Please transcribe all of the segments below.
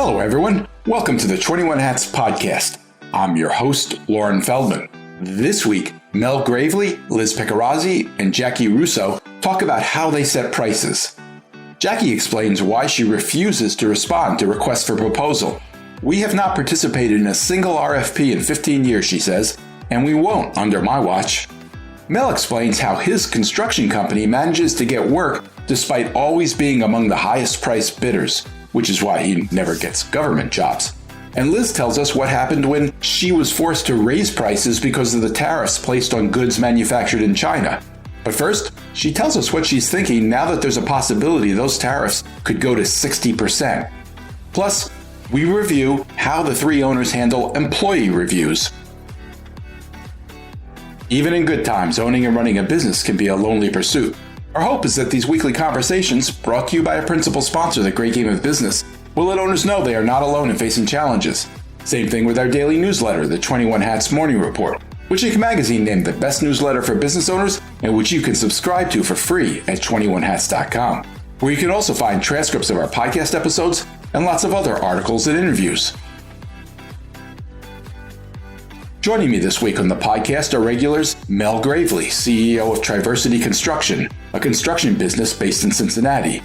Hello, everyone. Welcome to the 21 Hats podcast. I'm your host, Lauren Feldman. This week, Mel Gravely, Liz Picarazzi, and Jaci Russo talk about how they set prices. Jaci explains why she refuses to respond to requests for proposal. We have not participated in a single RFP in 15 years, she says, and we won't under my watch. Mel explains how his construction company manages to get work despite always being among the highest priced bidders, which is why he never gets government jobs. And Liz tells us what happened when she was forced to raise prices because of the tariffs placed on goods manufactured in China. But first, she tells us what she's thinking now that there's a possibility those tariffs could go to 60%. Plus, we review how the three owners handle employee reviews. Even in good times, owning and running a business can be a lonely pursuit. Our hope is that these weekly conversations, brought to you by a principal sponsor, The Great Game of Business, will let owners know they are not alone in facing challenges. Same thing with our daily newsletter, the 21 Hats Morning Report, which Inc. magazine named the best newsletter for business owners and which you can subscribe to for free at 21hats.com, where you can also find transcripts of our podcast episodes and lots of other articles and interviews. Joining me this week on the podcast are regulars Mel Gravely, CEO of Triversity Construction, a construction business based in Cincinnati;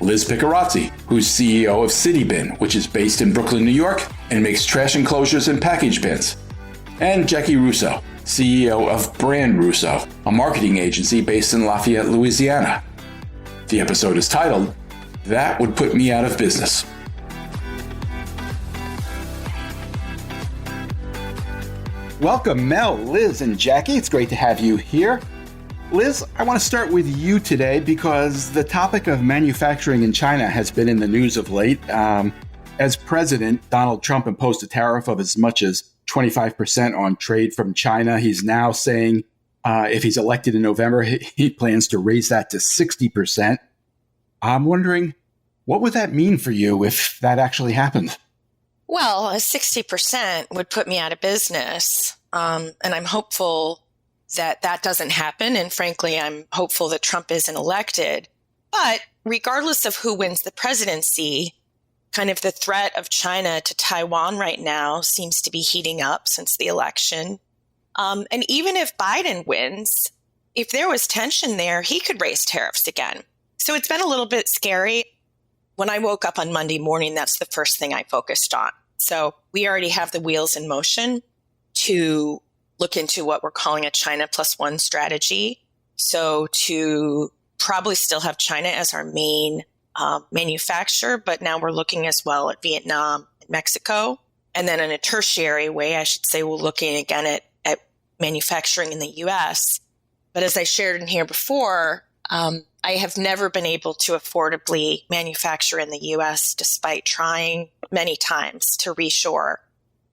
Liz Picarazzi, who's CEO of CityBin, which is based in Brooklyn, New York, and makes trash enclosures and package bins; and Jaci Russo, CEO of Brand Russo, a marketing agency based in Lafayette, Louisiana. The episode is titled, "That Would Put Me Out of Business." Welcome, Mel, Liz, and Jaci. It's great to have you here. Liz, I want to start with you today because the topic of manufacturing in China has been in the news of late. As president, Donald Trump imposed a tariff of as much as 25% on trade from China. He's now saying if he's elected in November, he plans to raise that to 60%. I'm wondering, what would that mean for you if that actually happened? Well, a 60% would put me out of business. And I'm hopeful that that doesn't happen. And frankly, I'm hopeful that Trump isn't elected. But regardless of who wins the presidency, kind of the threat of China to Taiwan right now seems to be heating up since the election. And even if Biden wins, if there was tension there, he could raise tariffs again. So it's been a little bit scary. When I woke up on Monday morning, that's the first thing I focused on. So we already have the wheels in motion to look into what we're calling a China plus one strategy. So to probably still have China as our main manufacturer, but now we're looking as well at Vietnam and Mexico. And then in a tertiary way, I should say, we're looking again at manufacturing in the U.S. But as I shared in here before, I have never been able to affordably manufacture in the U.S. despite trying many times to reshore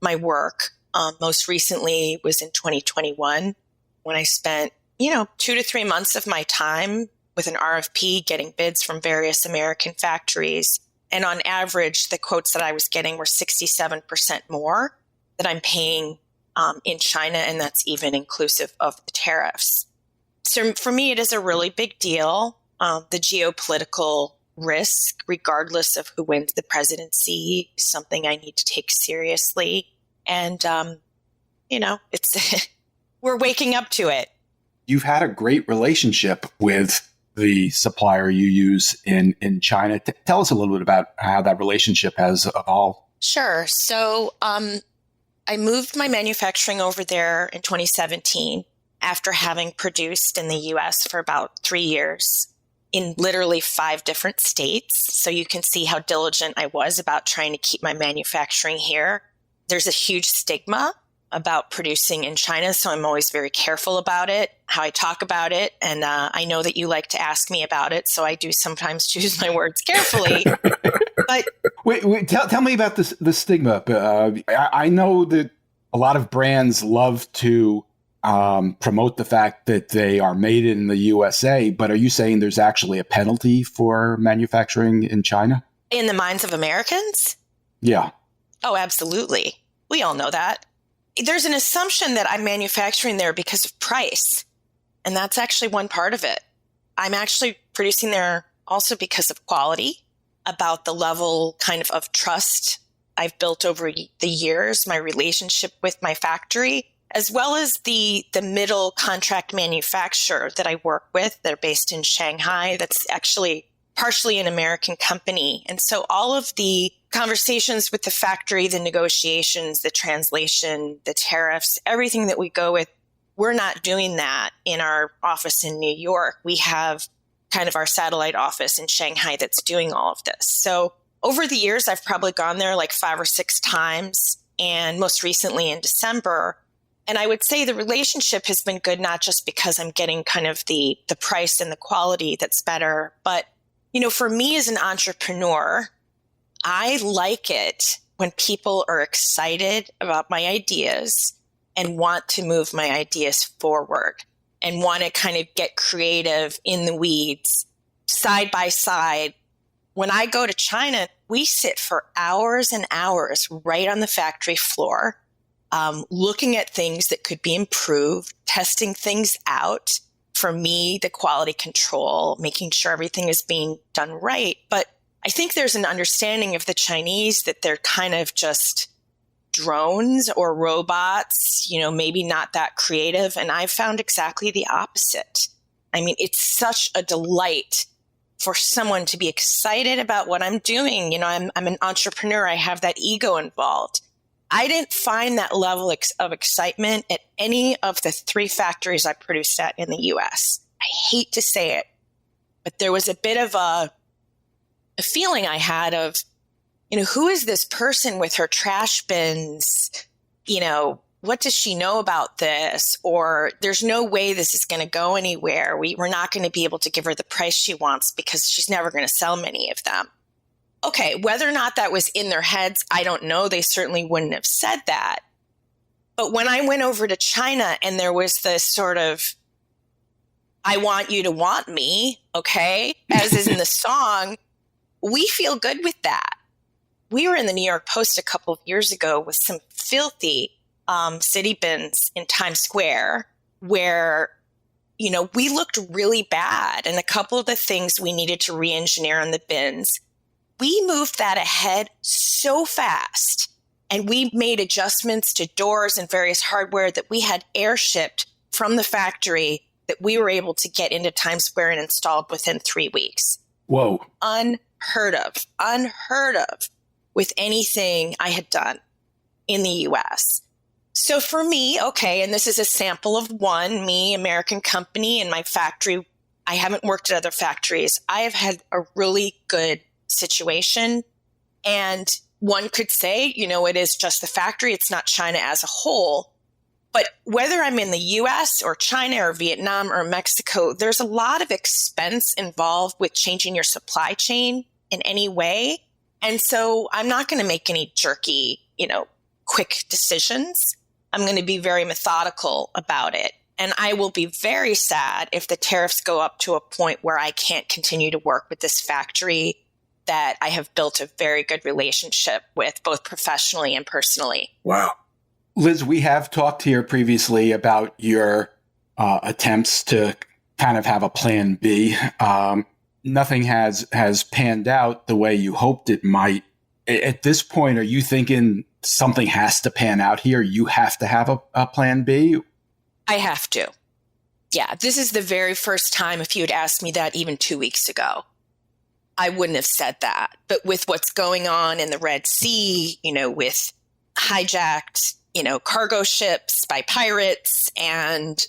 my work. Most recently was in 2021 when I spent, 2 to 3 months of my time with an RFP getting bids from various American factories. And on average, the quotes that I was getting were 67% more that I'm paying in China, and that's even inclusive of the tariffs. So for me, it is a really big deal. The geopolitical risk, regardless of who wins the presidency, is something I need to take seriously. And, it's we're waking up to it. You've had a great relationship with the supplier you use in China. Tell us a little bit about how that relationship has evolved. Sure. So I moved my manufacturing over there in 2017 after having produced in the U.S. for about 3 years in literally 5 different states. So you can see how diligent I was about trying to keep my manufacturing here. There's a huge stigma about producing in China, so I'm always very careful about it, how I talk about it. And I know that you like to ask me about it, so I do sometimes choose my words carefully. But wait, tell me about the stigma. I know that a lot of brands love to promote the fact that they are made in the USA, but are you saying there's actually a penalty for manufacturing in China? In the minds of Americans? Yeah. Oh, absolutely. We all know that. There's an assumption that I'm manufacturing there because of price, and that's actually one part of it. I'm actually producing there also because of quality. about the level of trust I've built over the years, my relationship with my factory, as well as the middle contract manufacturer that I work with. They're based in Shanghai. That's actually partially an American company. And so all of the conversations with the factory, the negotiations, the translation, the tariffs, everything that we go with, we're not doing that in our office in New York. We have kind of our satellite office in Shanghai that's doing all of this. So over the years, I've probably gone there like 5 or 6 times, and most recently in December. And I would say the relationship has been good, not just because I'm getting kind of the price and the quality that's better, but, for me as an entrepreneur, I like it when people are excited about my ideas and want to move my ideas forward and want to kind of get creative in the weeds, side by side. When I go to China, we sit for hours and hours right on the factory floor, looking at things that could be improved, testing things out. For me, the quality control, making sure everything is being done right. But I think there's an understanding of the Chinese that they're kind of just drones or robots, maybe not that creative. And I've found exactly the opposite. I mean, it's such a delight for someone to be excited about what I'm doing. I'm an entrepreneur. I have that ego involved. I didn't find that level of excitement at any of the 3 factories I produced at in the US. I hate to say it, but there was a bit of a feeling I had of, who is this person with her trash bins? What does she know about this? Or there's no way this is going to go anywhere. We're not going to be able to give her the price she wants because she's never going to sell many of them. Okay, whether or not that was in their heads, I don't know. They certainly wouldn't have said that. But when I went over to China and there was this sort of, I want you to want me, okay, as is in the song, we feel good with that. We were in the New York Post a couple of years ago with some filthy city bins in Times Square where, we looked really bad. And a couple of the things we needed to re-engineer on the bins, we moved that ahead so fast. And we made adjustments to doors and various hardware that we had air-shipped from the factory that we were able to get into Times Square and installed within 3 weeks. Whoa. Unheard of with anything I had done in the US. So for me, okay, and this is a sample of one, me, American company, and my factory. I haven't worked at other factories. I have had a really good situation. And one could say, it is just the factory. It's not China as a whole. But whether I'm in the US or China or Vietnam or Mexico, there's a lot of expense involved with changing your supply chain in any way. And so I'm not going to make any jerky, quick decisions. I'm going to be very methodical about it. And I will be very sad if the tariffs go up to a point where I can't continue to work with this factory that I have built a very good relationship with, both professionally and personally. Wow. Liz, we have talked here previously about your attempts to kind of have a plan B. Nothing has panned out the way you hoped it might. At this point, are you thinking something has to pan out here? You have to have a plan B? I have to. Yeah, this is the very first time, if you had asked me that even 2 weeks ago, I wouldn't have said that. But with what's going on in the Red Sea, with hijacked, cargo ships by pirates and,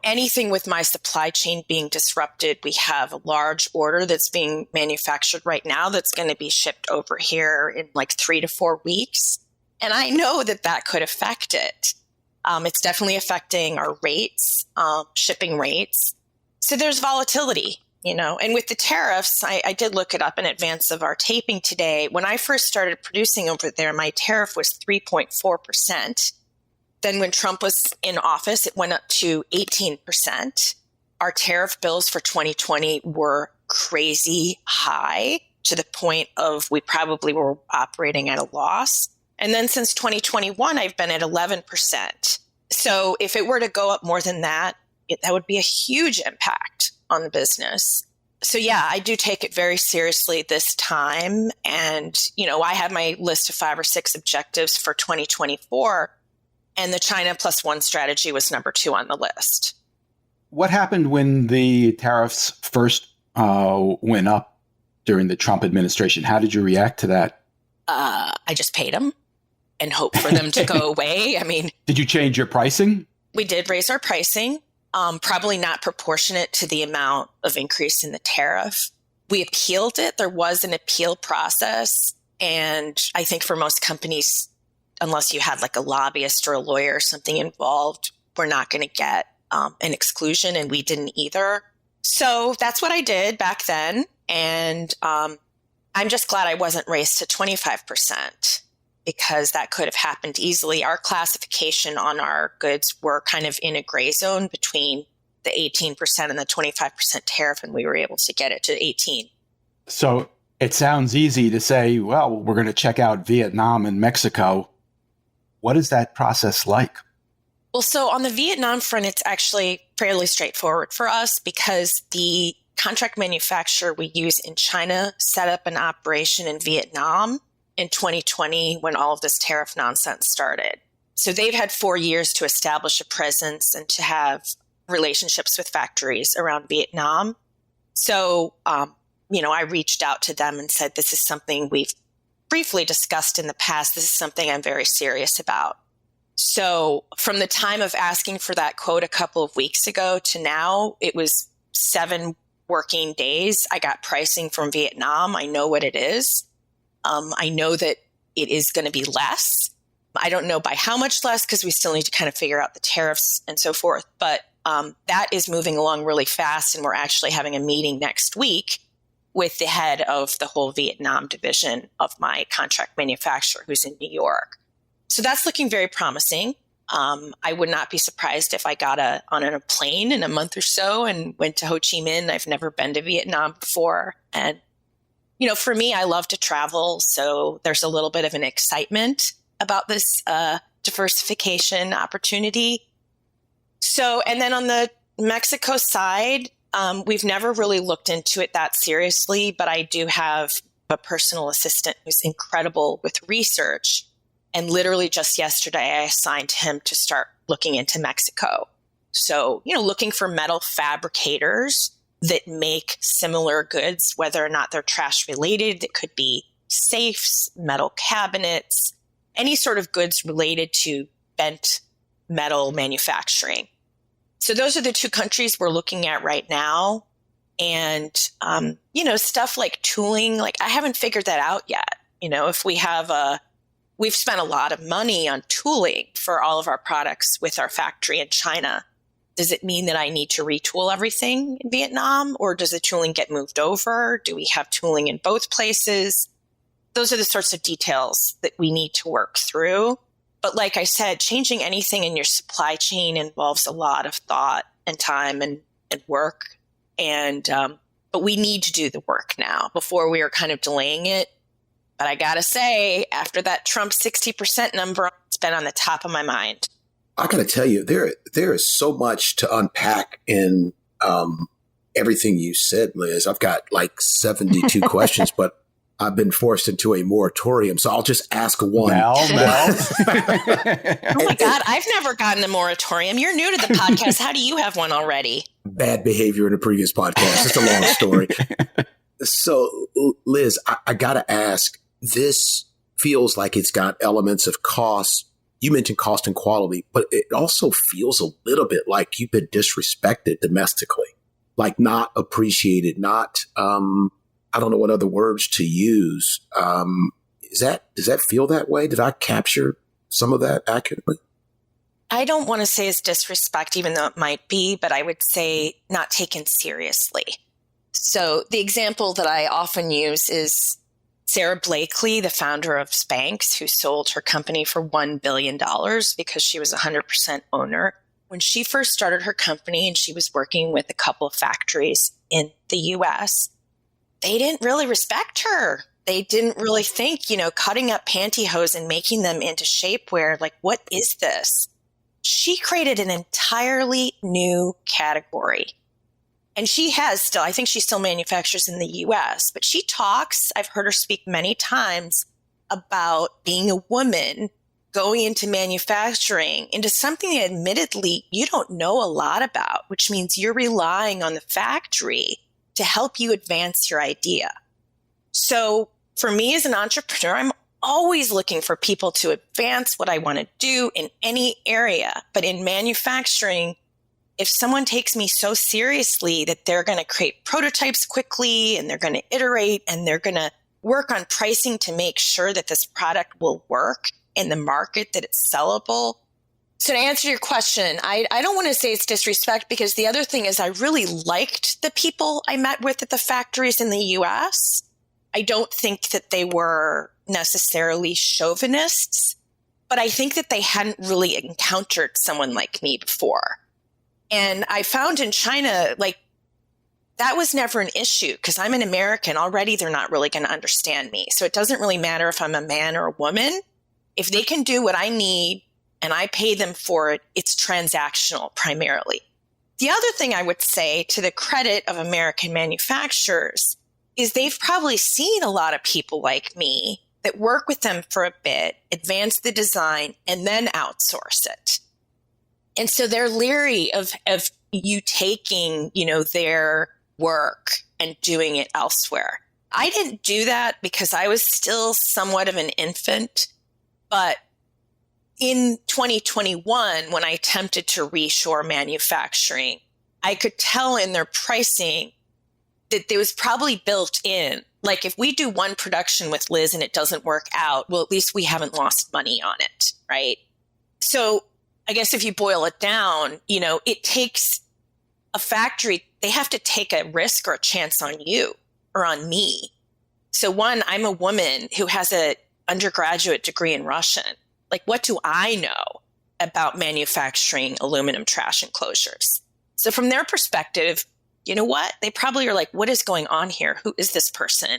anything with my supply chain being disrupted, we have a large order that's being manufactured right now that's going to be shipped over here in like 3 to 4 weeks. And I know that could affect it. It's definitely affecting our rates, shipping rates. So there's volatility, and with the tariffs, I did look it up in advance of our taping today. When I first started producing over there, my tariff was 3.4%. Then when Trump was in office, it went up to 18%. Our tariff bills for 2020 were crazy high to the point of we probably were operating at a loss. And then since 2021, I've been at 11%. So if it were to go up more than that, that would be a huge impact on the business. So yeah, I do take it very seriously this time. And, I had my list of 5 or 6 objectives for 2024, and the China plus one strategy was number 2 on the list. What happened when the tariffs first went up during the Trump administration? How did you react to that? I just paid them and hope for them to go away. I mean, did you change your pricing? We did raise our pricing, probably not proportionate to the amount of increase in the tariff. We appealed it. There was an appeal process. And I think for most companies, unless you had like a lobbyist or a lawyer or something involved, we're not going to get an exclusion, and we didn't either. So that's what I did back then. And I'm just glad I wasn't raised to 25%, because that could have happened easily. Our classification on our goods were kind of in a gray zone between the 18% and the 25% tariff, and we were able to get it to 18. So it sounds easy to say, well, we're going to check out Vietnam and Mexico. What is that process like? Well, so on the Vietnam front, it's actually fairly straightforward for us, because the contract manufacturer we use in China set up an operation in Vietnam in 2020 when all of this tariff nonsense started. So they've had 4 years to establish a presence and to have relationships with factories around Vietnam. So, I reached out to them and said, this is something we've briefly discussed in the past. This is something I'm very serious about. So from the time of asking for that quote a couple of weeks ago to now, it was 7 working days. I got pricing from Vietnam. I know what it is. I know that it is going to be less. I don't know by how much less, because we still need to kind of figure out the tariffs and so forth. But that is moving along really fast. And we're actually having a meeting next week with the head of the whole Vietnam division of my contract manufacturer, who's in New York. So that's looking very promising. I would not be surprised if I got on a plane in a month or so and went to Ho Chi Minh. I've never been to Vietnam before. And, for me, I love to travel. So there's a little bit of an excitement about this diversification opportunity. So, and then on the Mexico side, we've never really looked into it that seriously, but I do have a personal assistant who's incredible with research. And literally just yesterday, I assigned him to start looking into Mexico. So, looking for metal fabricators that make similar goods, whether or not they're trash related. It could be safes, metal cabinets, any sort of goods related to bent metal manufacturing. So those are the 2 countries we're looking at right now. And, stuff like tooling, like I haven't figured that out yet. If we've spent a lot of money on tooling for all of our products with our factory in China. Does it mean that I need to retool everything in Vietnam, or does the tooling get moved over? Do we have tooling in both places? Those are the sorts of details that we need to work through. But like I said, changing anything in your supply chain involves a lot of thought and time and work. And but we need to do the work now. Before we were kind of delaying it. But I got to say, after that Trump 60% number, it's been on the top of my mind. I got to tell you, there is so much to unpack in everything you said, Liz. I've got like 72 questions, but I've been forced into a moratorium. So I'll just ask one. Mel. Oh my God, I've never gotten a moratorium. You're new to the podcast. How do you have one already? Bad behavior in a previous podcast. It's a long story. So, Liz, I got to ask, this feels like it's got elements of cost. You mentioned cost and quality, but it also feels a little bit like you've been disrespected domestically, like not appreciated, not, I don't know what other words to use. Does that feel that way? Did I capture some of that accurately? I don't want to say it's disrespect, even though it might be, but I would say not taken seriously. So the example that I often use is Sarah Blakely, the founder of Spanx, who sold her company for $1 billion because she was 100% owner. When she first started her company and she was working with a couple of factories in the US, they didn't really respect her. They didn't really think, cutting up pantyhose and making them into shapewear, like, what is this? She created an entirely new category. And she has still, I think she still manufactures in the US, but she talks, I've heard her speak many times about being a woman going into manufacturing, into something that admittedly you don't know a lot about, which means you're relying on the factory to help you advance your idea. So for me as an entrepreneur, I'm always looking for people to advance what I want to do in any area. But in manufacturing, if someone takes me so seriously that they're going to create prototypes quickly and they're going to iterate and they're going to work on pricing to make sure that this product will work in the market, that it's sellable. So to answer your question, I don't want to say it's disrespect, because the other thing is I really liked the people I met with at the factories in the US. I don't think that they were necessarily chauvinists, but I think that they hadn't really encountered someone like me before. And I found in China, like, that was never an issue because I'm an American. Already, they're not really going to understand me. So it doesn't really matter if I'm a man or a woman. If they can do what I need and I pay them for it, it's transactional primarily. The other thing I would say, to the credit of American manufacturers, is they've probably seen a lot of people like me that work with them for a bit, advance the design, and then outsource it. And so they're leery of you taking, their work and doing it elsewhere. I didn't do that because I was still somewhat of an infant. But in 2021, when I attempted to reshore manufacturing, I could tell in their pricing that there was probably built in, like, if we do one production with Liz and it doesn't work out, well, at least we haven't lost money on it, right? So I guess if you boil it down, it takes a factory, they have to take a risk or a chance on you or on me. So one, I'm a woman who has an undergraduate degree in Russian. Like, what do I know about manufacturing aluminum trash enclosures? So from their perspective, you know what? They probably are like, what is going on here? Who is this person?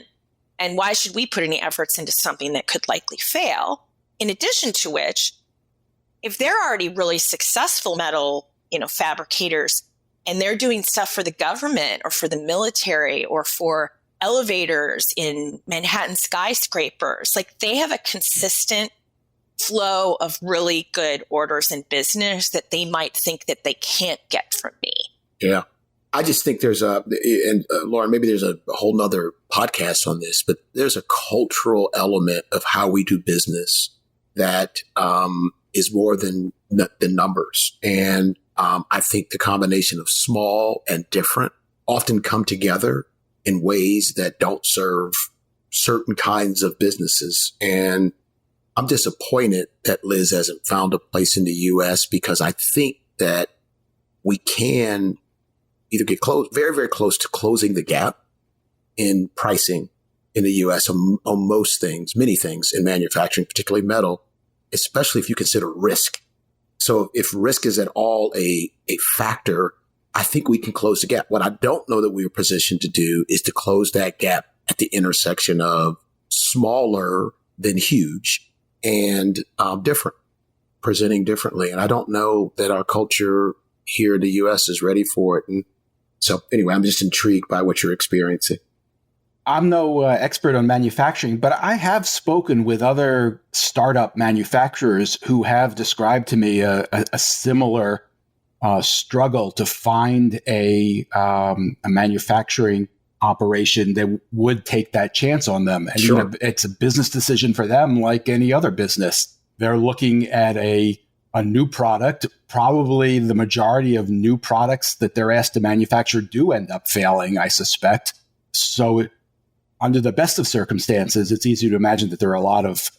And why should we put any efforts into something that could likely fail? In addition to which, if they're already really successful metal, fabricators, and they're doing stuff for the government or for the military or for elevators in Manhattan skyscrapers, like, they have a consistent flow of really good orders in business that they might think that they can't get from me. Yeah. I just think there's Lauren, maybe there's a whole nother podcast on this, but there's a cultural element of how we do business that is more than numbers. And I think the combination of small and different often come together in ways that don't serve certain kinds of businesses. And I'm disappointed that Liz hasn't found a place in the U.S. because I think that we can either get close, very, very close to closing the gap in pricing in the U.S. on most things, many things in manufacturing, particularly metal, especially if you consider risk. So if risk is at all a factor, I think we can close the gap. What I don't know that we are positioned to do is to close that gap at the intersection of smaller than huge and different, presenting differently. And I don't know that our culture here in the U.S. is ready for it. And so anyway, I'm just intrigued by what you're experiencing. I'm no expert on manufacturing, but I have spoken with other startup manufacturers who have described to me a similar struggle to find a manufacturing operation that would take that chance on them. And Sure. It's a business decision for them like any other business. They're looking at a new product. Probably the majority of new products that they're asked to manufacture do end up failing, I suspect. So under the best of circumstances, it's easy to imagine that there are a lot of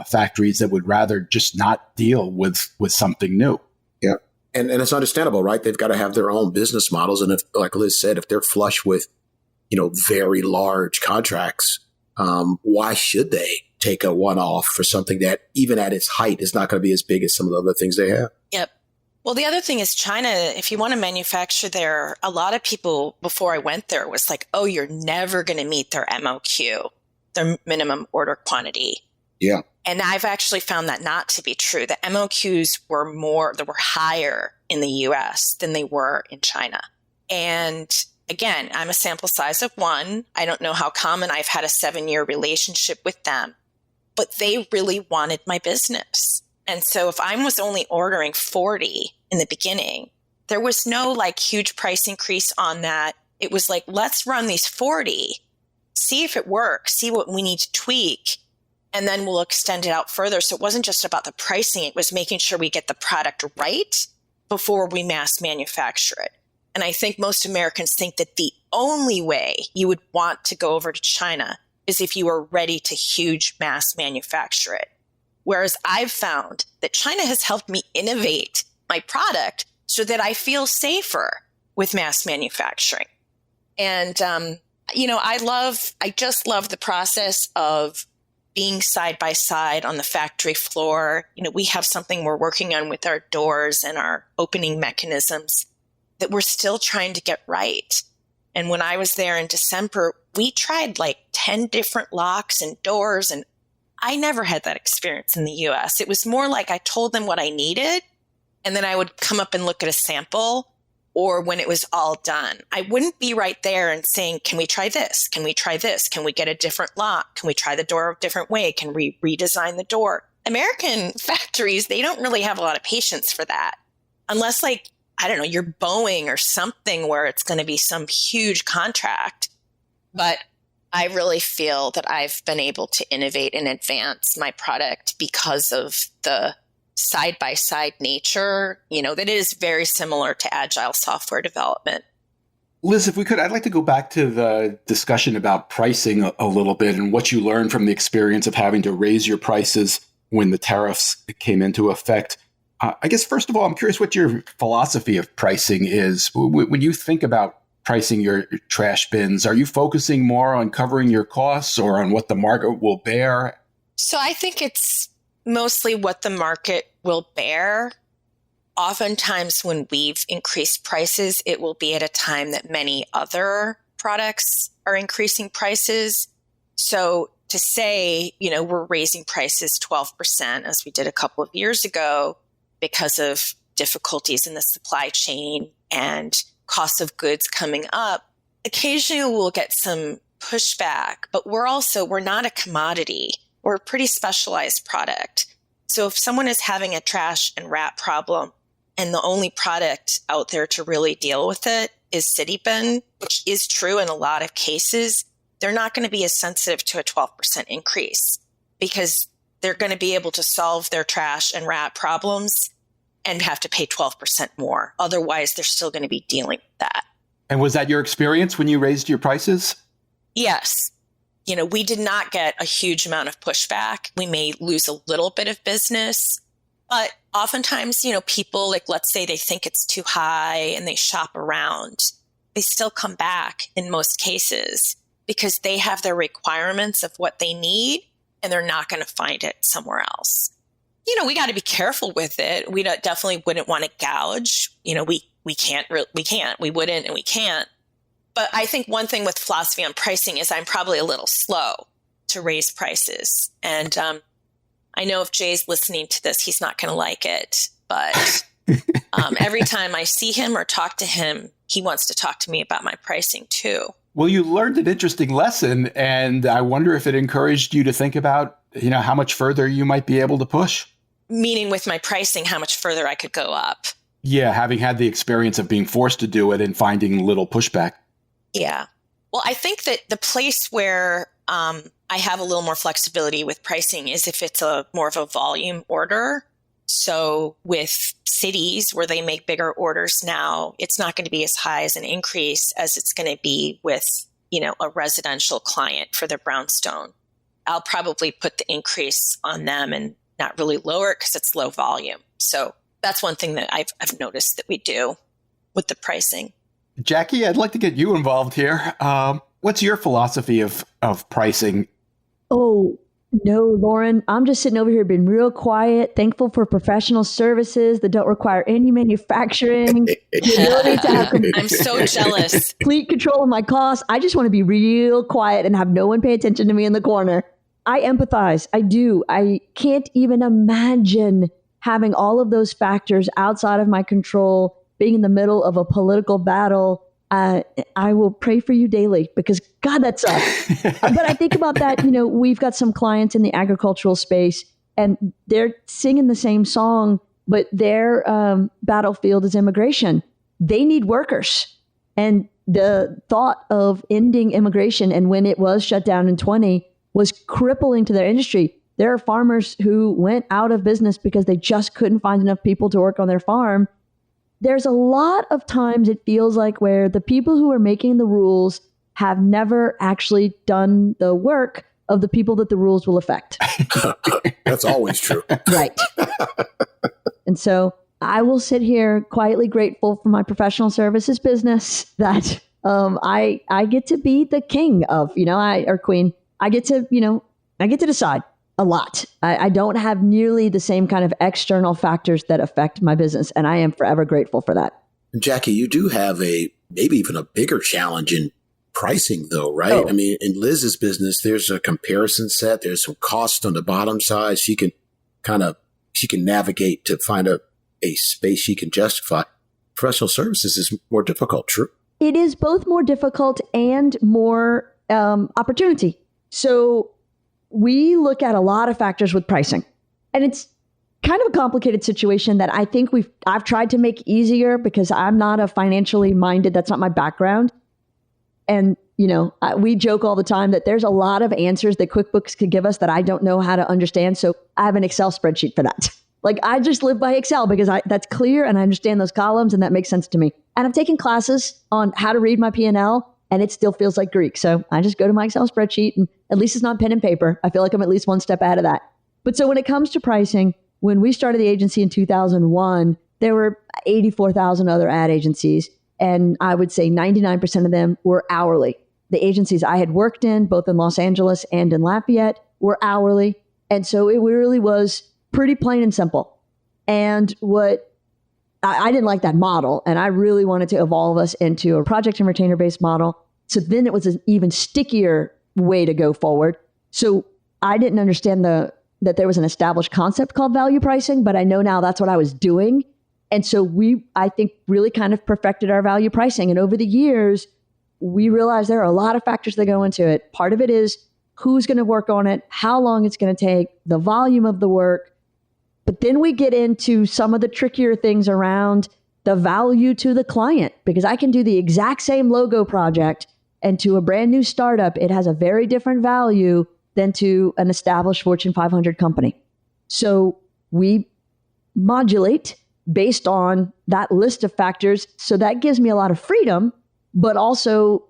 factories that would rather just not deal with something new. Yeah. And it's understandable, right? They've got to have their own business models. And if, like Liz said, if they're flush with, very large contracts, why should they take a one-off for something that even at its height is not going to be as big as some of the other things they have? Yep. Well, the other thing is China, if you want to manufacture there, a lot of people before I went there was like, oh, you're never going to meet their MOQ, their minimum order quantity. Yeah. And I've actually found that not to be true. The MOQs were higher in the US than they were in China. And again, I'm a sample size of one. I don't know how common. I've had a 7-year relationship with them, but they really wanted my business. And so if I was only ordering 40 in the beginning, there was no like huge price increase on that. It was like, let's run these 40, see if it works, see what we need to tweak, and then we'll extend it out further. So it wasn't just about the pricing. It was making sure we get the product right before we mass manufacture it. And I think most Americans think that the only way you would want to go over to China is if you were ready to huge mass manufacture it. Whereas I've found that China has helped me innovate my product so that I feel safer with mass manufacturing. And, I just love the process of being side by side on the factory floor. We have something we're working on with our doors and our opening mechanisms that we're still trying to get right. And when I was there in December, we tried like 10 different locks and doors, and I never had that experience in the US. It was more like I told them what I needed, and then I would come up and look at a sample, or when it was all done. I wouldn't be right there and saying, can we try this? Can we try this? Can we get a different lock? Can we try the door a different way? Can we redesign the door? American factories, they don't really have a lot of patience for that. Unless you're Boeing or something where it's going to be some huge contract. But I really feel that I've been able to innovate and advance my product because of the side-by-side nature, that it is very similar to agile software development. Liz, if we could, I'd like to go back to the discussion about pricing a little bit and what you learned from the experience of having to raise your prices when the tariffs came into effect. I guess, first of all, I'm curious what your philosophy of pricing is. When you think about pricing your trash bins, are you focusing more on covering your costs or on what the market will bear? So I think it's mostly what the market will bear. Oftentimes when we've increased prices, it will be at a time that many other products are increasing prices. So to say, we're raising prices 12% as we did a couple of years ago because of difficulties in the supply chain and cost of goods coming up, occasionally we'll get some pushback, but we're not a commodity. We're a pretty specialized product. So if someone is having a trash and rat problem and the only product out there to really deal with it is City Bin, which is true in a lot of cases, they're not going to be as sensitive to a 12% increase because they're going to be able to solve their trash and rat problems and have to pay 12% more. Otherwise, they're still going to be dealing with that. And was that your experience when you raised your prices? Yes. We did not get a huge amount of pushback. We may lose a little bit of business, but oftentimes, people, let's say they think it's too high and they shop around, they still come back in most cases because they have their requirements of what they need and they're not going to find it somewhere else. We got to be careful with it. We definitely wouldn't want to gouge. We wouldn't, and we can't. But I think one thing with philosophy on pricing is I'm probably a little slow to raise prices. And I know if Jay's listening to this, he's not going to like it. But every time I see him or talk to him, he wants to talk to me about my pricing too. Well, you learned an interesting lesson, and I wonder if it encouraged you to think about, how much further you might be able to push. Meaning with my pricing, how much further I could go up. Yeah, having had the experience of being forced to do it and finding little pushback. Yeah. Well, I think that the place where I have a little more flexibility with pricing is if it's more of a volume order. So with cities where they make bigger orders now, it's not going to be as high as an increase as it's going to be with, a residential client for their brownstone. I'll probably put the increase on them and not really lower it because it's low volume. So that's one thing that I've noticed that we do with the pricing. Jaci, I'd like to get you involved here. What's your philosophy of pricing? Oh, no, Lauren. I'm just sitting over here being real quiet, thankful for professional services that don't require any manufacturing. The ability to have I'm so jealous. Complete control of my costs. I just want to be real quiet and have no one pay attention to me in the corner. I empathize. I do. I can't even imagine having all of those factors outside of my control, being in the middle of a political battle I will pray for you daily because God, that sucks. But I think about that, we've got some clients in the agricultural space and they're singing the same song, but their battlefield is immigration. They need workers. And the thought of ending immigration and when it was shut down in 20 was crippling to their industry. There are farmers who went out of business because they just couldn't find enough people to work on their farm. There's a lot of times it feels like where the people who are making the rules have never actually done the work of the people that the rules will affect. That's always true. Right. And so I will sit here quietly grateful for my professional services business that I get to be the king of, or queen. I get to decide a lot. I don't have nearly the same kind of external factors that affect my business. And I am forever grateful for that. Jaci, you do have maybe even a bigger challenge in pricing though, right? Oh. I mean, in Liz's business, there's a comparison set. There's some cost on the bottom side. She can navigate to find a space she can justify. Professional services is more difficult, true? It is both more difficult and more opportunity. So we look at a lot of factors with pricing, and it's kind of a complicated situation that I think I've tried to make easier because I'm not a financially minded. That's not my background. And, we joke all the time that there's a lot of answers that QuickBooks could give us that I don't know how to understand. So I have an Excel spreadsheet for that. Like I just live by Excel because that's clear and I understand those columns and that makes sense to me. And I've taken classes on how to read my P&L and it still feels like Greek. So I just go to my Excel spreadsheet and at least it's not pen and paper. I feel like I'm at least one step ahead of that. But so when it comes to pricing, when we started the agency in 2001, there were 84,000 other ad agencies. And I would say 99% of them were hourly. The agencies I had worked in, both in Los Angeles and in Lafayette, were hourly. And so it really was pretty plain and simple. And what I didn't like that model. And I really wanted to evolve us into a project and retainer based model. So then it was an even stickier way to go forward. So I didn't understand that there was an established concept called value pricing, but I know now that's what I was doing. And so I think, really kind of perfected our value pricing. And over the years, we realized there are a lot of factors that go into it. Part of it is who's going to work on it, how long it's going to take, the volume of the work. But then we get into some of the trickier things around the value to the client, because I can do the exact same logo project and to a brand new startup, it has a very different value than to an established Fortune 500 company. So we modulate based on that list of factors. So that gives me a lot of freedom, but also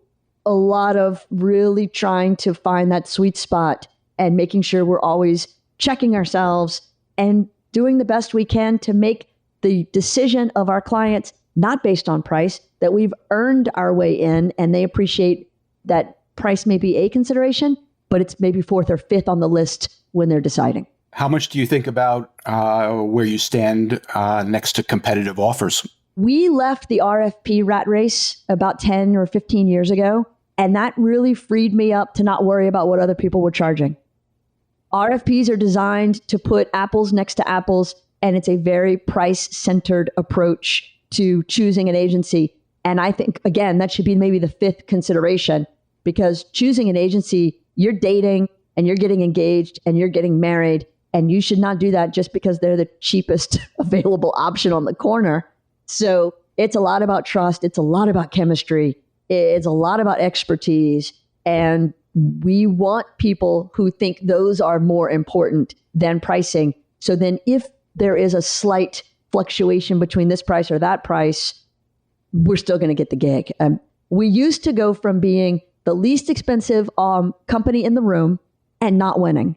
a lot of really trying to find that sweet spot and making sure we're always checking ourselves and doing the best we can to make the decision of our clients not based on price, that we've earned our way in and they appreciate that price may be a consideration, but it's maybe fourth or fifth on the list when they're deciding. How much do you think about where you stand next to competitive offers? We left the RFP rat race about 10 or 15 years ago, and that really freed me up to not worry about what other people were charging. RFPs are designed to put apples next to apples, and it's a very price-centered approach to choosing an agency. And I think, again, that should be maybe the fifth consideration, because choosing an agency, you're dating and you're getting engaged and you're getting married, and you should not do that just because they're the cheapest available option on the corner. So it's a lot about trust. It's a lot about chemistry. It's a lot about expertise. And we want people who think those are more important than pricing. So then if there is a slight fluctuation between this price or that price, we're still going to get the gig. We used to go from being the least expensive company in the room and not winning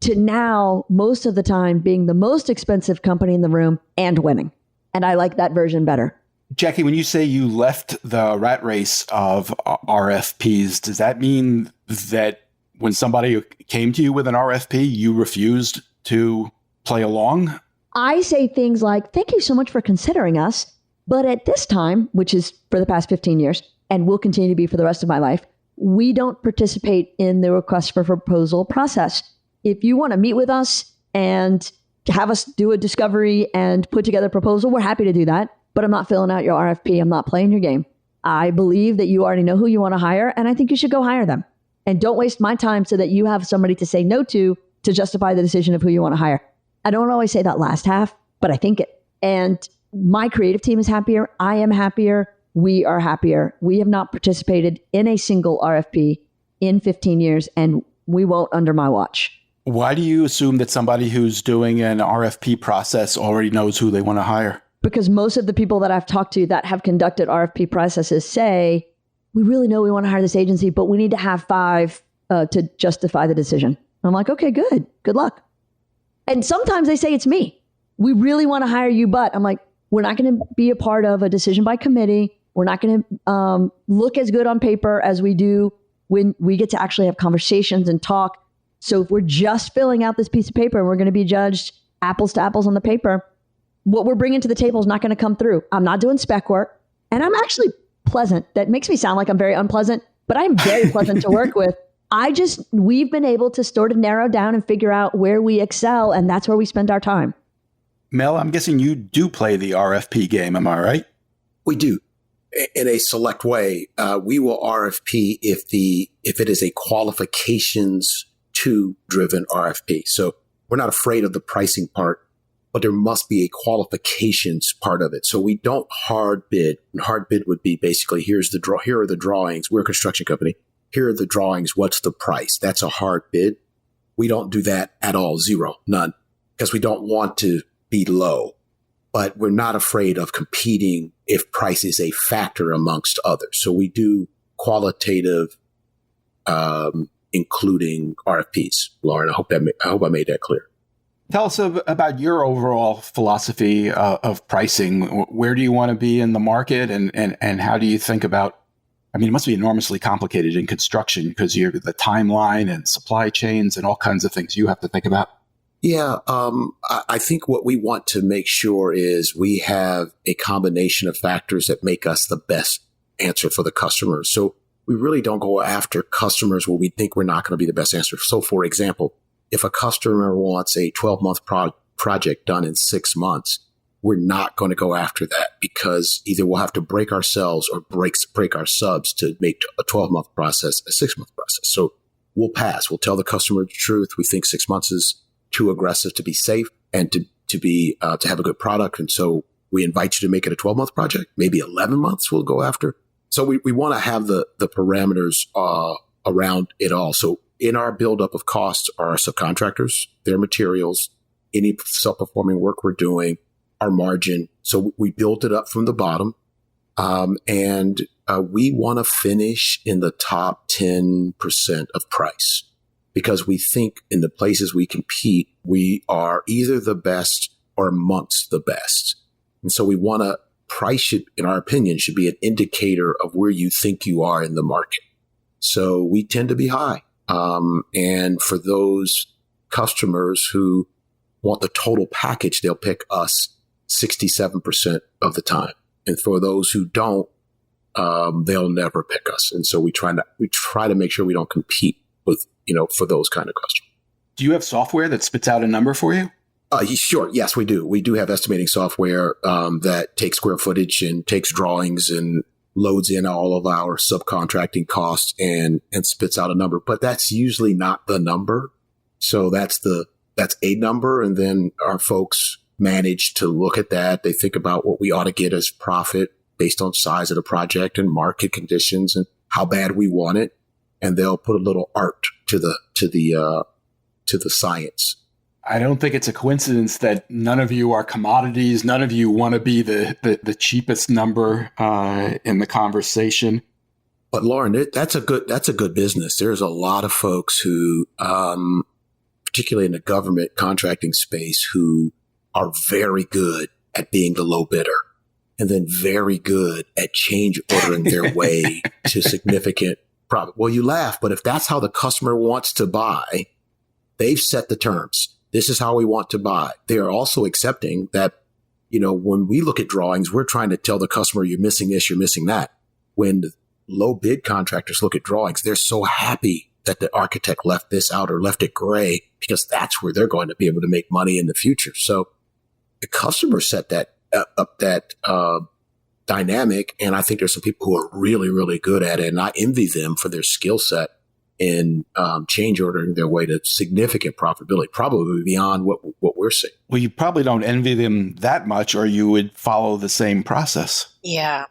to now, most of the time, being the most expensive company in the room and winning. And I like that version better. Jaci, when you say you left the rat race of RFPs, does that mean that when somebody came to you with an RFP, you refused to play along? I say things like, thank you so much for considering us. But at this time, which is for the past 15 years, and will continue to be for the rest of my life, we don't participate in the request for proposal process. If you want to meet with us and have us do a discovery and put together a proposal, we're happy to do that. But I'm not filling out your RFP. I'm not playing your game. I believe that you already know who you want to hire, and I think you should go hire them. And don't waste my time so that you have somebody to say no to justify the decision of who you want to hire. I don't always say that last half, but I think it. And my creative team is happier. I am happier. We are happier. We have not participated in a single RFP in 15 years, and we won't under my watch. Why do you assume that somebody who's doing an RFP process already knows who they want to hire? Because most of the people that I've talked to that have conducted RFP processes say, we really know we want to hire this agency, but we need to have 5 to justify the decision. I'm like, okay, good. Good luck. And sometimes they say it's me. We really want to hire you, but I'm like, we're not going to be a part of a decision by committee. We're not going to look as good on paper as we do when we get to actually have conversations and talk. So if we're just filling out this piece of paper and we're going to be judged apples to apples on the paper, what we're bringing to the table is not going to come through. I'm not doing spec work, and I'm actually pleasant. That makes me sound like I'm very unpleasant, but I'm very pleasant to work with. We've been able to sort of narrow down and figure out where we excel, and that's where we spend our time. Mel, I'm guessing you do play the RFP game, am I right? We do. In a select way, we will RFP if it is a qualifications to driven RFP. So we're not afraid of the pricing part, but there must be a qualifications part of it. So we don't hard bid. And hard bid would be basically, here are the drawings. We're a construction company. Here are the drawings. What's the price? That's a hard bid. We don't do that at all. Zero, none, because we don't want to be low. But we're not afraid of competing if price is a factor amongst others. So we do qualitative, including RFPs. Lauren, I hope I made that clear. Tell us about your overall philosophy of pricing. Where do you want to be in the market, and how do you think about? I mean, it must be enormously complicated in construction because you have the timeline and supply chains and all kinds of things you have to think about. Yeah, I think what we want to make sure is we have a combination of factors that make us the best answer for the customer. So we really don't go after customers where we think we're not going to be the best answer. So, for example, if a customer wants a 12-month project done in 6 months, we're not going to go after that because either we'll have to break ourselves or break our subs to make a 12-month process a 6-month process. So we'll pass. We'll tell the customer the truth. We think 6 months is too aggressive to be safe and to have a good product. And so we invite you to make it a 12-month project, maybe 11 months we'll go after. So we want to have the parameters around it all. So in our buildup of costs are our subcontractors, their materials, any self-performing work we're doing, our margin. So we built it up from the bottom. And we want to finish in the top 10% of price because we think in the places we compete, we are either the best or amongst the best. And so we want to price should, in our opinion, should be an indicator of where you think you are in the market. So we tend to be high. And for those customers who want the total package, they'll pick us 67% of the time. And for those who don't, they'll never pick us. And so we try to make sure we don't compete with, for those kind of customers. Do you have software that spits out a number for you? Sure. Yes, we do. We do have estimating software that takes square footage and takes drawings and loads in all of our subcontracting costs and spits out a number. But that's usually not the number. So that's a number. And then our folks manage to look at that. They think about what we ought to get as profit based on size of the project and market conditions and how bad we want it. And they'll put a little art to the science. I don't think it's a coincidence that none of you are commodities. None of you want to be the cheapest number in the conversation. But Lauren, that's a good business. There's a lot of folks who, particularly in the government contracting space, who are very good at being the low bidder and then very good at change ordering their way to significant profit. Well, you laugh, but if that's how the customer wants to buy, they've set the terms. This is how we want to buy. They are also accepting that, when we look at drawings, we're trying to tell the customer you're missing this, you're missing that. When the low bid contractors look at drawings, they're so happy that the architect left this out or left it gray because that's where they're going to be able to make money in the future. So the customer set that dynamic. And I think there's some people who are really, really good at it. And I envy them for their skill set in change ordering their way to significant profitability, probably beyond what we're seeing. Well, you probably don't envy them that much, or you would follow the same process. Yeah.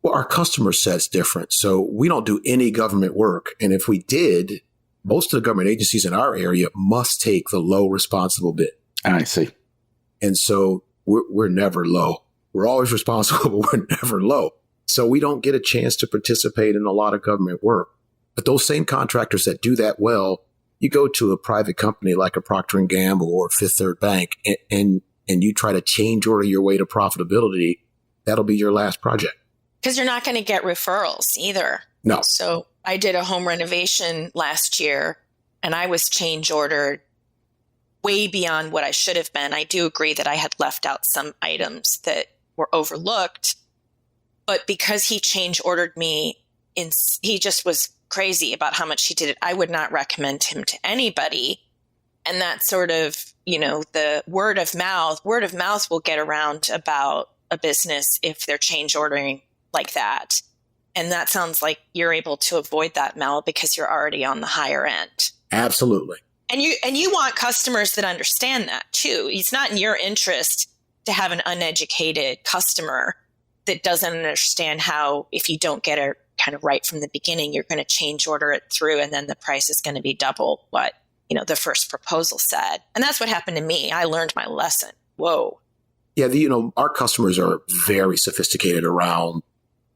Well, our customer set's different. So we don't do any government work. And if we did, most of the government agencies in our area must take the low responsible bid. I see. And so we're never low. We're always responsible, but we're never low. So we don't get a chance to participate in a lot of government work. But those same contractors that do that well, you go to a private company like a Procter & Gamble or Fifth Third Bank and you try to change order your way to profitability, that'll be your last project. Because you're not going to get referrals either. No. So I did a home renovation last year and I was change ordered way beyond what I should have been. I do agree that I had left out some items that were overlooked, but because he change ordered me, he just was crazy about how much he did it. I would not recommend him to anybody. And that sort of, the word of mouth will get around about a business if they're change ordering like that. And that sounds like you're able to avoid that, Mel, because you're already on the higher end. Absolutely. And you want customers that understand that too. It's not in your interest to have an uneducated customer that doesn't understand how, if you don't get it kind of right from the beginning, you're going to change order it through and then the price is going to be double what, the first proposal said. And that's what happened to me. I learned my lesson. Whoa. Yeah. Our customers are very sophisticated around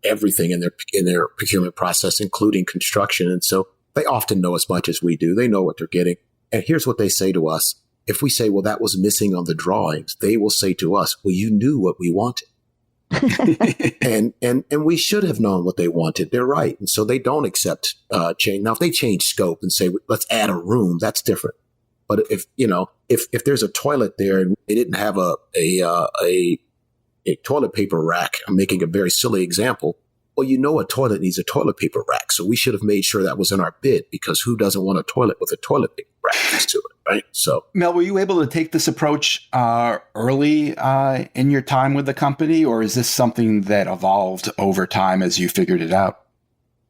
everything in their procurement process, including construction. And so they often know as much as we do. They know what they're getting. And here's what they say to us. If we say, well, that was missing on the drawings, they will say to us, well, you knew what we wanted. and we should have known what they wanted. They're right. And so they don't accept change. Now, if they change scope and say, let's add a room, that's different. But if there's a toilet there and they didn't have a toilet paper rack, I'm making a very silly example. Well, a toilet needs a toilet paper rack. So we should have made sure that was in our bid, because who doesn't want a toilet with a toilet paper rack next to it, right? So, Mel, were you able to take this approach early in your time with the company, or is this something that evolved over time as you figured it out?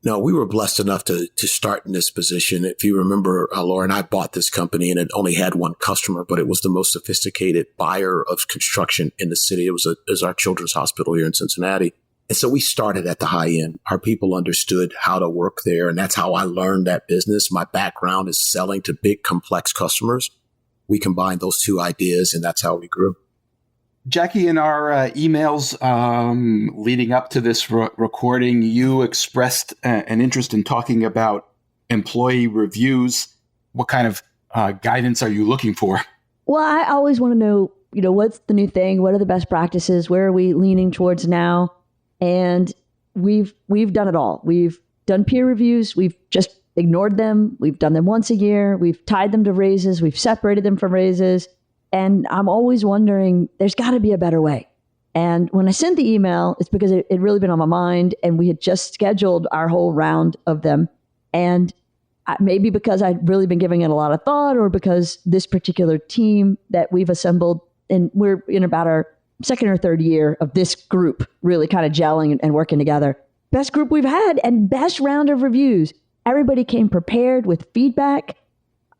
No, we were blessed enough to start in this position. If you remember, Lauren, I bought this company and it only had one customer, but it was the most sophisticated buyer of construction in the city. It was our children's hospital here in Cincinnati. And so we started at the high end. Our people understood how to work there. And that's how I learned that business. My background is selling to big, complex customers. We combined those two ideas, and that's how we grew. Jaci, in our emails leading up to this recording, you expressed an interest in talking about employee reviews. What kind of guidance are you looking for? Well, I always want to know, what's the new thing? What are the best practices? Where are we leaning towards now? And we've done it all. We've done peer reviews. We've just ignored them. We've done them once a year. We've tied them to raises. We've separated them from raises. And I'm always wondering, there's got to be a better way. And when I sent the email, it's because it really been on my mind, and we had just scheduled our whole round of them. And maybe because I'd really been giving it a lot of thought, or because this particular team that we've assembled, and we're in about our second or third year of this group really kind of gelling and working together. Best group we've had and best round of reviews. Everybody came prepared with feedback.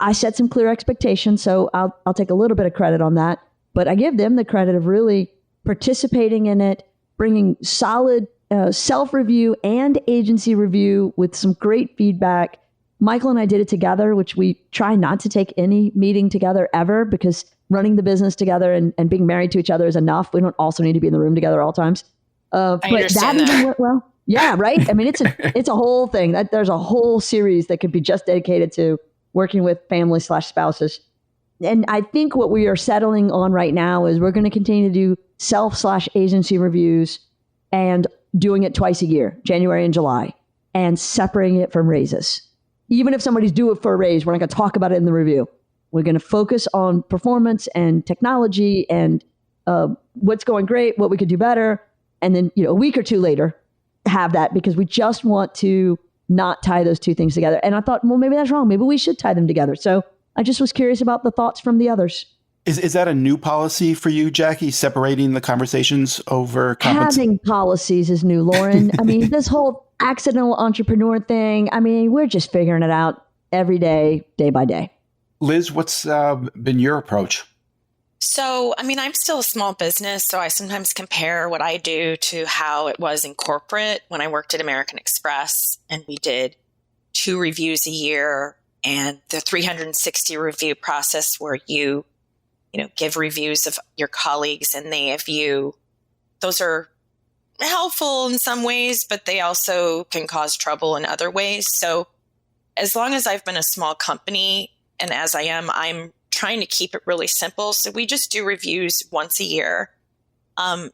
I set some clear expectations, so I'll take a little bit of credit on that. But I give them the credit of really participating in it, bringing solid self-review and agency review with some great feedback. Michael and I did it together, which we try not to take any meeting together ever, because running the business together and being married to each other is enough. We don't also need to be in the room together all times. But that even went well. Yeah, right. I mean, it's a whole thing. There's a whole series that could be just dedicated to working with family/spouses. And I think what we are settling on right now is we're going to continue to do self/agency reviews and doing it twice a year, January and July, and separating it from raises. Even if somebody's due it for a raise, we're not going to talk about it in the review. We're going to focus on performance and technology and what's going great, what we could do better. And then, a week or two later, have that, because we just want to not tie those two things together. And I thought, well, maybe that's wrong. Maybe we should tie them together. So I just was curious about the thoughts from the others. Is that a new policy for you, Jaci, separating the conversations over compensation? Having policies is new, Lauren. I mean, this whole accidental entrepreneur thing, I mean, we're just figuring it out every day, day by day. Liz, what's been your approach? So, I mean, I'm still a small business, so I sometimes compare what I do to how it was in corporate when I worked at American Express, and we did 2 reviews a year, and the 360 review process where you give reviews of your colleagues and they have you. Those are helpful in some ways, but they also can cause trouble in other ways. So as long as I've been a small company, and as I am, I'm trying to keep it really simple. So we just do reviews once a year.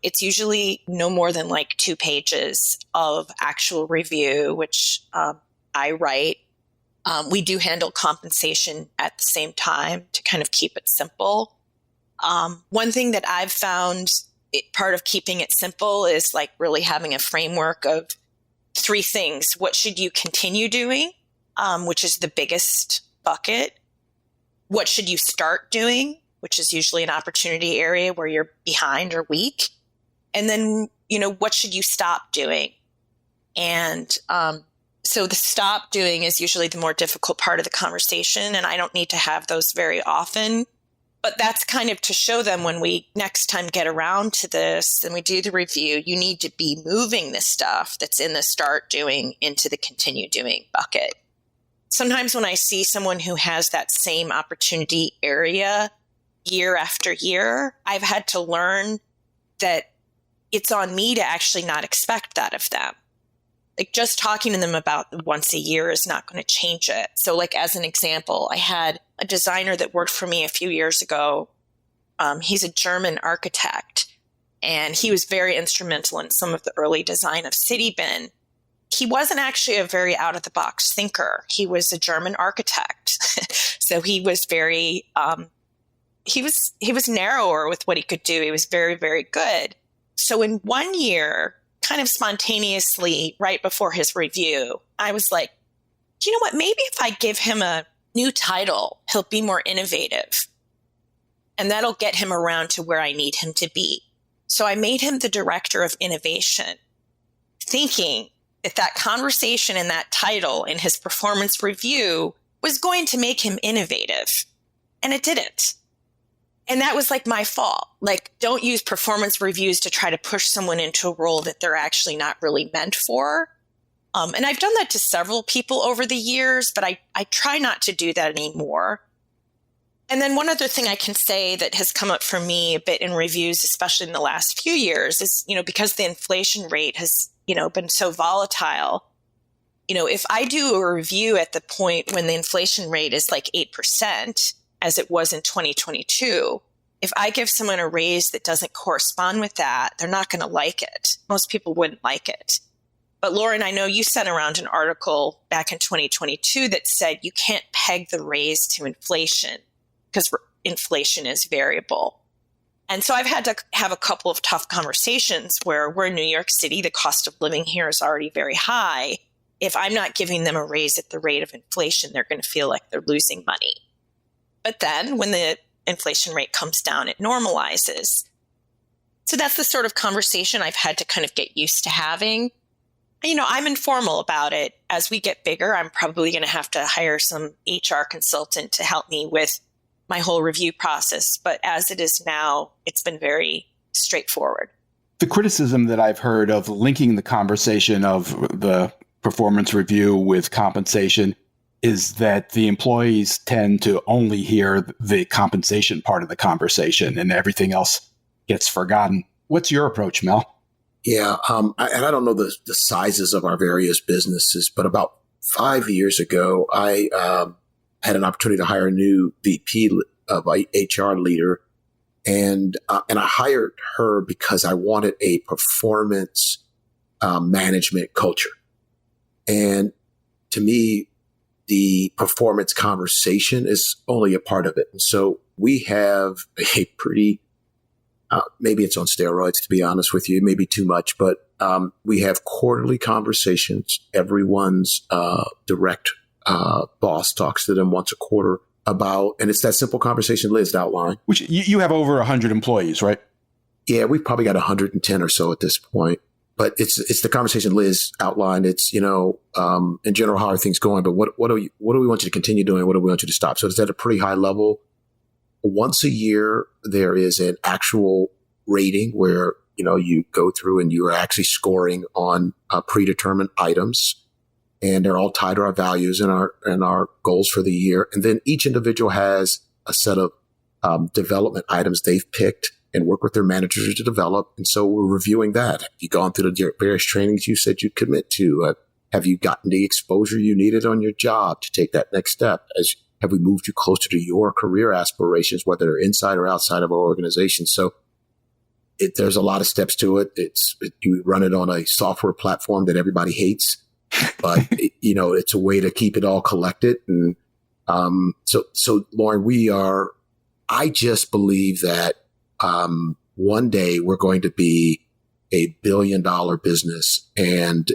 It's usually no more than like 2 pages of actual review, which I write. We do handle compensation at the same time to kind of keep it simple. One thing that I've found part of keeping it simple is like really having a framework of 3 things. What should you continue doing, which is the biggest bucket? What should you start doing, which is usually an opportunity area where you're behind or weak? And then, what should you stop doing? And so the stop doing is usually the more difficult part of the conversation, and I don't need to have those very often. But that's kind of to show them when we next time get around to this and we do the review, you need to be moving the stuff that's in the start doing into the continue doing bucket. Sometimes when I see someone who has that same opportunity area year after year, I've had to learn that it's on me to actually not expect that of them. Like just talking to them about once a year is not going to change it. So like as an example, I had a designer that worked for me a few years ago. He's a German architect, and he was very instrumental in some of the early design of City Bin. He wasn't actually a very out-of-the-box thinker. He was a German architect. So he was very, he was narrower with what he could do. He was very, very good. So in one year, kind of spontaneously, right before his review, I was like, you know what, maybe if I give him a new title, he'll be more innovative. And that'll get him around to where I need him to be. So I made him the director of innovation, thinking that conversation and that title in his performance review was going to make him innovative. And it didn't. And that was like my fault. Like, don't use performance reviews to try to push someone into a role that they're actually not really meant for. And I've done that to several people over the years, but I try not to do that anymore. And then one other thing I can say that has come up for me a bit in reviews, especially in the last few years, is, because the inflation rate has, been so volatile. If I do a review at the point when the inflation rate is like 8%, as it was in 2022, if I give someone a raise that doesn't correspond with that, they're not going to like it. Most people wouldn't like it. But Lauren, I know you sent around an article back in 2022 that said you can't peg the raise to inflation because inflation is variable. And so I've had to have a couple of tough conversations where we're in New York City, the cost of living here is already very high. If I'm not giving them a raise at the rate of inflation, they're going to feel like they're losing money. But then when the inflation rate comes down, it normalizes. So that's the sort of conversation I've had to kind of get used to having. I'm informal about it. As we get bigger, I'm probably going to have to hire some HR consultant to help me with my whole review process. But as it is now, it's been very straightforward. The criticism that I've heard of linking the conversation of the performance review with compensation is that the employees tend to only hear the compensation part of the conversation and everything else gets forgotten. What's your approach, Mel? Yeah, and I don't know the sizes of our various businesses, but about 5 years ago, I had an opportunity to hire a new VP of HR leader, and I hired her because I wanted a performance management culture. And to me, the performance conversation is only a part of it. And so we have a pretty, maybe it's on steroids, to be honest with you, maybe too much, but we have quarterly conversations. Everyone's direct boss talks to them once a quarter. about, and it's that simple conversation Liz outlined. Which you have over 100 employees, right? Yeah, we've probably got 110 or so at this point. But it's the conversation Liz outlined. It's, in general, how are things going? But what do we want you to continue doing? What do we want you to stop? So it's at a pretty high level. Once a year, there is an actual rating where, you go through and you are actually scoring on predetermined items. And they're all tied to our values and our goals for the year. And then each individual has a set of development items they've picked and work with their managers to develop. And so we're reviewing that. Have you gone through the various trainings you said you'd commit to? Have you gotten the exposure you needed on your job to take that next step? Have we moved you closer to your career aspirations, whether they're inside or outside of our organization? So there's a lot of steps to it. You run it on a software platform that everybody hates, but it's a way to keep it all collected. And so Lauren, I just believe that one day we're going to be a $1 billion business. And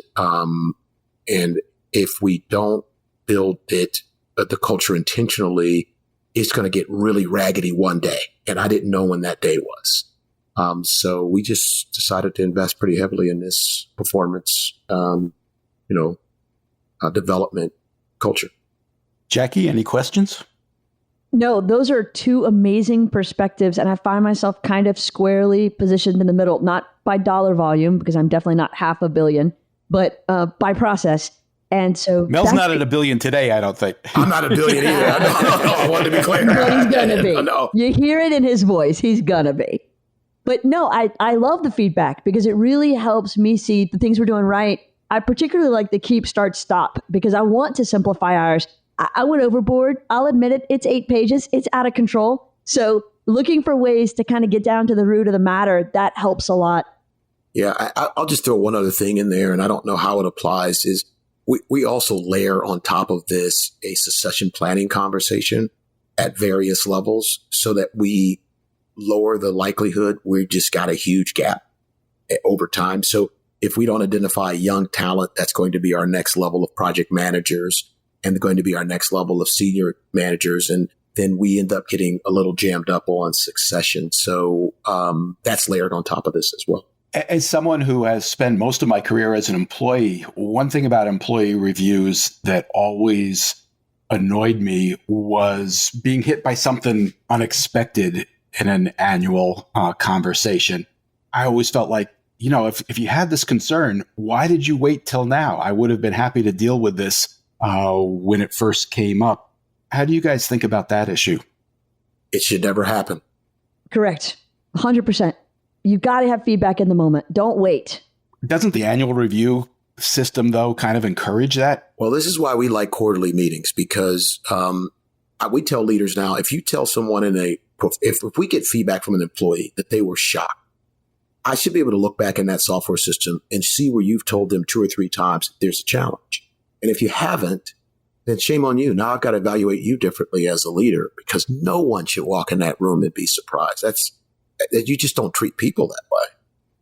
if we don't build the culture intentionally, it's going to get really raggedy one day. And I didn't know when that day was. So we just decided to invest pretty heavily in this performance, development culture. Jaci, any questions? No, those are two amazing perspectives. And I find myself kind of squarely positioned in the middle, not by dollar volume, because I'm definitely not $500 million, but by process. And so Mel's not at $1 billion today, I don't think. I'm not $1 billion either. I want to be clear. But he's going to be. No. You hear it in his voice. He's going to be. But no, I love the feedback because it really helps me see the things we're doing right. I particularly like the keep, start, stop because I want to simplify ours. I went overboard. I'll admit it. It's 8 pages. It's out of control. So looking for ways to kind of get down to the root of the matter, that helps a lot. Yeah, I'll just throw one other thing in there, and I don't know how it applies, is we also layer on top of this a succession planning conversation at various levels so that we lower the likelihood we just got a huge gap over time. So if we don't identify young talent, that's going to be our next level of project managers and going to be our next level of senior managers. And then we end up getting a little jammed up on succession. So that's layered on top of this as well. As someone who has spent most of my career as an employee, one thing about employee reviews that always annoyed me was being hit by something unexpected in an annual conversation. I always felt like, if you had this concern, why did you wait till now? I would have been happy to deal with this when it first came up. How do you guys think about that issue? It should never happen. Correct. 100%. You got to have feedback in the moment. Don't wait. Doesn't the annual review system, though, kind of encourage that? Well, this is why we like quarterly meetings because we tell leaders now, if you tell someone if we get feedback from an employee that they were shocked, I should be able to look back in that software system and see where you've told them 2 or 3 times there's a challenge. And if you haven't, then shame on you. Now I've got to evaluate you differently as a leader because no one should walk in that room and be surprised. You just don't treat people that way.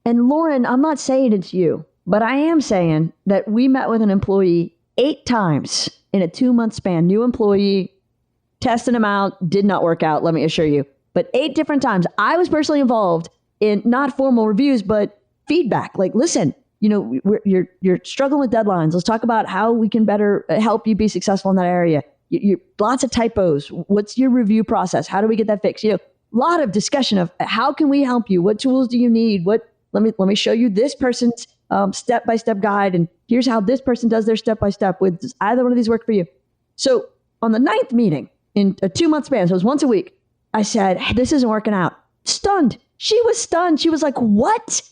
And Lauren, I'm not saying it's you, but I am saying that we met with an employee 8 times in a 2-month span. New employee, testing him out, did not work out, let me assure you. But 8 different times. I was personally involved in not formal reviews, but feedback. Like, listen, you're struggling with deadlines. Let's talk about how we can better help you be successful in that area. You lots of typos. What's your review process? How do we get that fixed? A lot of discussion of how can we help you? What tools do you need? Let me show you this person's step-by-step guide. And here's how this person does their step-by-step. Does either one of these work for you? So on the 9th meeting in a 2-month span, so it was once a week, I said, hey, this isn't working out. Stunned. She was stunned. She was like, what?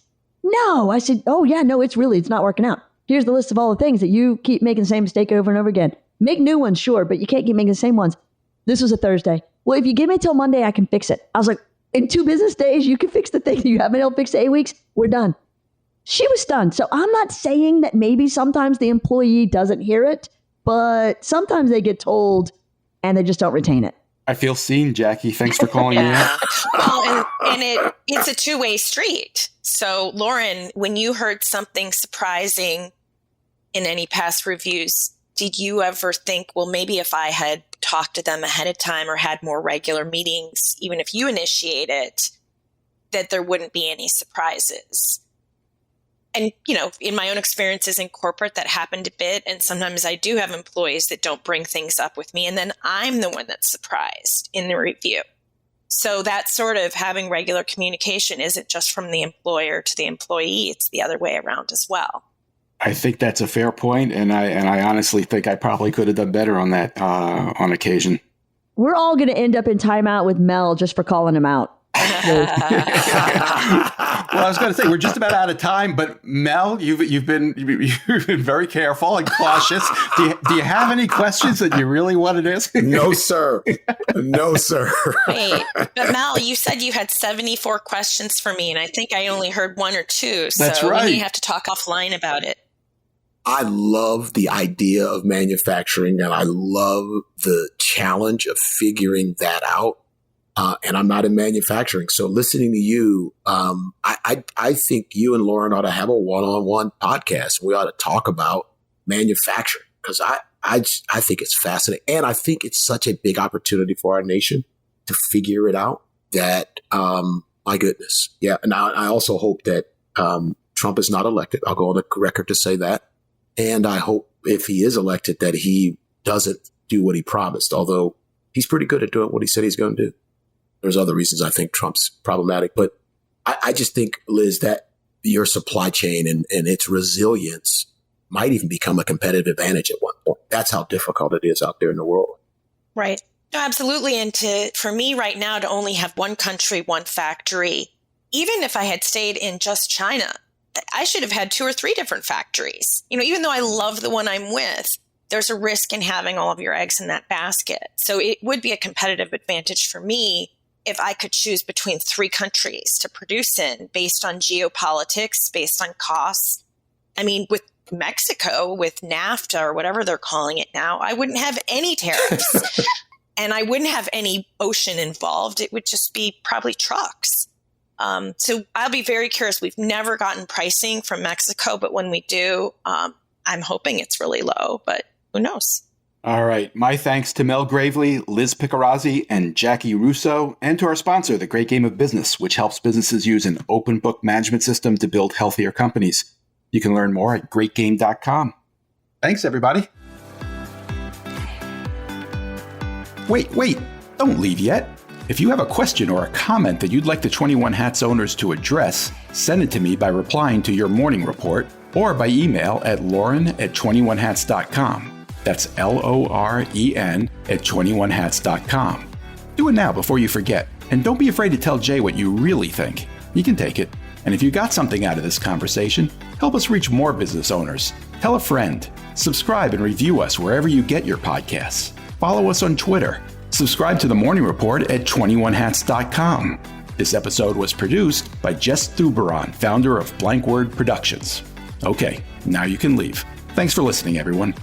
No. I said, oh yeah, no, it's not working out. Here's the list of all the things that you keep making the same mistake over and over again. Make new ones, sure, but you can't keep making the same ones. This was a Thursday. Well, if you give me till Monday, I can fix it. I was like, in 2 business days, you can fix the thing that you haven't been able to fix in 8 weeks. We're done. She was stunned. So I'm not saying that maybe sometimes the employee doesn't hear it, but sometimes they get told and they just don't retain it. I feel seen, Jaci. Thanks for calling me out. Well, and it's a 2-way street. So, Lauren, when you heard something surprising in any past reviews, did you ever think, well, maybe if I had talked to them ahead of time or had more regular meetings, even if you initiate it, that there wouldn't be any surprises. And, in my own experiences in corporate, that happened a bit. And sometimes I do have employees that don't bring things up with me. And then I'm the one that's surprised in the review. So that sort of having regular communication isn't just from the employer to the employee. It's the other way around as well. I think that's a fair point, and I honestly think I probably could have done better on that on occasion. We're all going to end up in timeout with Mel just for calling him out. Well, I was going to say we're just about out of time, but Mel, you've been very careful and cautious. Do you have any questions that you really wanted to ask? No, sir. No, sir. Wait, but Mel, you said you had 74 questions for me, and I think I only heard one or two. So That's right. We may have to talk offline about it. I love the idea of manufacturing, and I love the challenge of figuring that out. And I'm not in manufacturing. So listening to you, I think you and Lauren ought to have a one-on-one podcast. We ought to talk about manufacturing because I think it's fascinating. And I think it's such a big opportunity for our nation to figure it out that, my goodness. Yeah. And I also hope that, Trump is not elected. I'll go on the record to say that. And I hope if he is elected that he doesn't do what he promised, although he's pretty good at doing what he said he's going to do. There's other reasons I think Trump's problematic, but I just think, Liz, that your supply chain and its resilience might even become a competitive advantage at one point. That's how difficult it is out there in the world. Right. No, absolutely. And for me right now to only have one country, one factory, even if I had stayed in just China, I should have had 2 or 3 different factories. Even though I love the one I'm with, there's a risk in having all of your eggs in that basket. So it would be a competitive advantage for me if I could choose between 3 countries to produce in based on geopolitics, based on costs. I mean, with Mexico, with NAFTA or whatever they're calling it now, I wouldn't have any tariffs and I wouldn't have any ocean involved. It would just be probably trucks. So I'll be very curious. We've never gotten pricing from Mexico, but when we do, I'm hoping it's really low, but who knows? All right. My thanks to Mel Gravely, Liz Picarazzi, and Jaci Russo, and to our sponsor, The Great Game of Business, which helps businesses use an open book management system to build healthier companies. You can learn more at greatgame.com. Thanks, everybody. Wait. Don't leave yet. If you have a question or a comment that you'd like the 21 Hats owners to address, send it to me by replying to your morning report or by email at lauren@21hats.com. That's LOREN @21hats.com. Do it now before you forget. And don't be afraid to tell Jay what you really think. You can take it. And if you got something out of this conversation, help us reach more business owners. Tell a friend. Subscribe and review us wherever you get your podcasts. Follow us on Twitter. Subscribe to the Morning Report at 21hats.com. This episode was produced by Jess Thuberon, founder of Blank Word Productions. Okay, now you can leave. Thanks for listening, everyone.